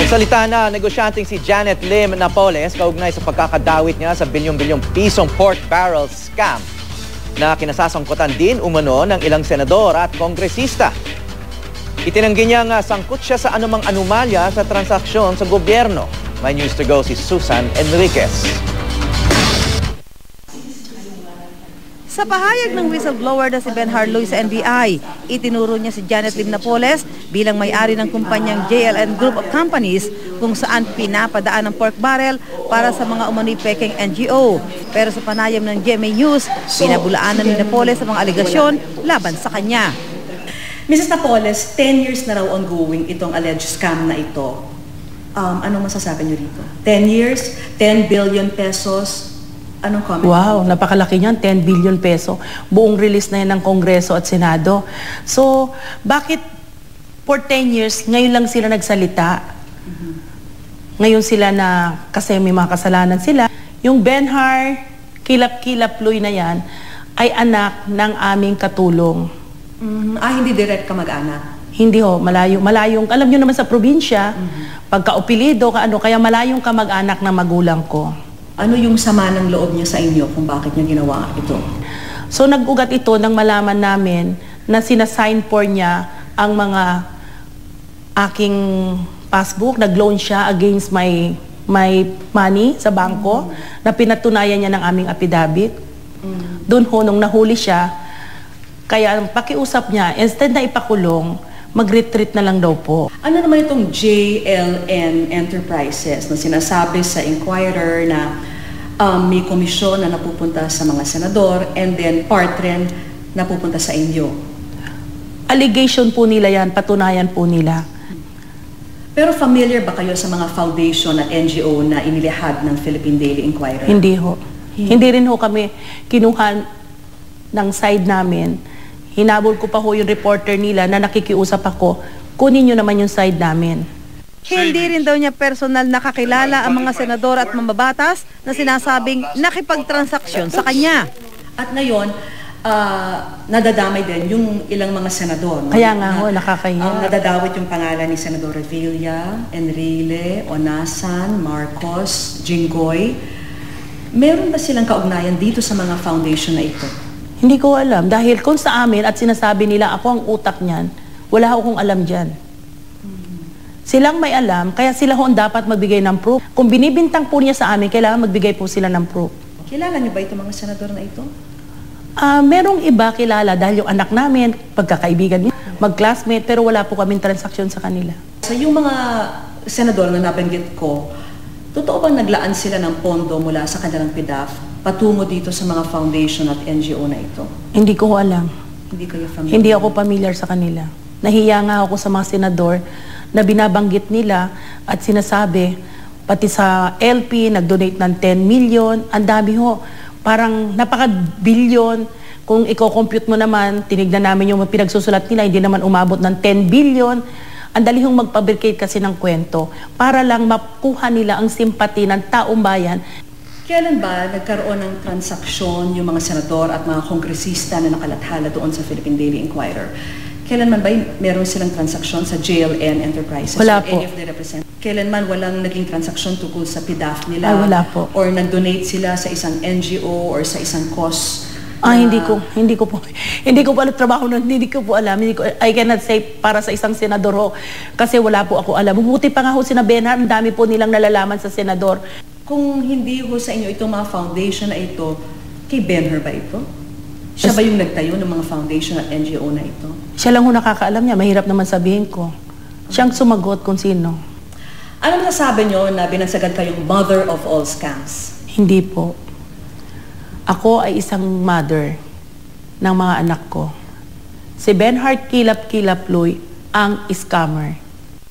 Nagsalita na negosyanteng si Janet Lim Napoles kaugnay sa pagkakadawit niya sa bilyong-bilyong pisong pork barrel scam na kinasasangkutan din umano ng ilang senador at kongresista. Itinanggi niya nga sangkot siya sa anumang anomalya sa transaksyon sa gobyerno. May news to go si Susan Enriquez. Sa pahayag ng whistleblower na si Ben Harloy sa NBI, itinuro niya si Janet Lim Napoles bilang may-ari ng kumpanyang JLN Group of Companies kung saan pinapadaan ng pork barrel para sa mga umano'y peking NGO. Pero sa panayam ng GMA News, pinabulaanan ni Napoles sa mga aligasyon laban sa kanya. Mrs. Napoles, 10 years na raw ongoing itong alleged scam na ito. Anong masasabi niyo rito? 10 years, 10 billion pesos. Anong comment? Wow, napakalaki niyan, 10 billion peso. Buong release na yan ng Kongreso at Senado. So, bakit for 10 years, ngayon lang sila nagsalita? Ngayon sila na, kasi may mga kasalanan sila. Yung Benhar, Kilap-Kilap-Luy na yan, ay anak ng aming katulong. Hindi direct ka mag-anak? Hindi ho, malayong, alam nyo naman sa probinsya, pagka-upilido, kaya malayong ka mag-anak ng magulang ko. Ano yung sama ng loob niya sa inyo kung bakit niya ginawa ito? So nag-ugat ito nang malaman namin na sinasign for niya ang mga aking passbook, nag-loan siya against my money sa bangko na pinatunayan niya ng aming affidavit. Doon ho, nung nahuli siya, kaya ang pakiusap niya, instead na ipakulong, mag-retreat na lang daw po. Ano naman itong JLN Enterprises na sinasabi sa Inquirer na may komisyon na napupunta sa mga senador and then part rin napupunta sa inyo? Allegation po nila yan, patunayan po nila. Pero familiar ba kayo sa mga foundation at NGO na inilihad ng Philippine Daily Inquirer? Hindi ho. Hindi rin ho kami kinuha ng side namin. Hinabol ko pa ho yung reporter nila na nakikiusap ako, kunin nyo naman yung side namin. Hindi rin daw niya personal nakakilala ang mga senador at mambabatas na sinasabing nakipagtransaksyon sa kanya. At ngayon, nadadamay din yung ilang mga senador. Kaya nga ho, nakakahiya. Nadadawit yung pangalan ni Senador Revilla, Enrile, Onasan, Marcos, Jinggoy. Meron ba silang kaugnayan dito sa mga foundation na ito? Hindi ko alam. Dahil kung sa amin at sinasabi nila ako ang utak niyan, wala akong alam dyan. Silang may alam, kaya sila ho dapat magbigay ng proof. Kung binibintang po niya sa amin, kailangan magbigay po sila ng proof. Kilala niyo ba itong mga senador na ito? Merong iba kilala dahil yung anak namin, pagkakaibigan niya, mag-classmate, pero wala po kaming transaksyon sa kanila. So yung mga senador na nabanggit ko, totoo bang naglaan sila ng pondo mula sa kanilang PDAF patungo dito sa mga foundation at NGO na ito? Hindi ko alam. Hindi kayo familiar? Hindi ako familiar sa kanila. Nahiya nga ako sa mga senador na binabanggit nila at sinasabi, pati sa LP, nag-donate ng 10 million. Ang dami ho. Parang napaka-billion. Kung i-compute mo naman, tinignan namin yung pinagsusulat nila, hindi naman umabot ng 10 billion. Ang dali hong magpabricate kasi ng kwento para lang makuha nila ang simpati ng taong bayan. Kailan ba nagkaroon ng transaksyon yung mga senador at mga kongresista na nakalathala doon sa Philippine Daily Inquirer? Kailan man ba meron silang transaksyon sa JLN Enterprises? Wala po. Kailan man walang naging transaksyon tungkol sa PDAF nila? Ay, wala po. Or nag-donate sila sa isang NGO or sa isang cause? Hindi ko po alam trabaho nun, hindi ko po alam. I cannot say para sa isang senador ho, kasi wala po ako alam. Buti pa nga ho sina Benhar, ang dami po nilang nalalaman sa senador. Kung hindi ho sa inyo itong mga foundation na ito, kay Benhar ba ito? Siya ba yung nagtayo ng mga foundation at NGO na ito? Siya lang ho nakakaalam niya, mahirap naman sabihin ko. Siyang sumagot kung sino. Ano masasabi niyo na binansagan kayong mother of all scams? Hindi po. Ako ay isang mother ng mga anak ko. Si Benhar Kilap-Kilap-Luy ang scammer.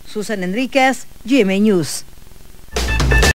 Susan Enriquez, GMA News.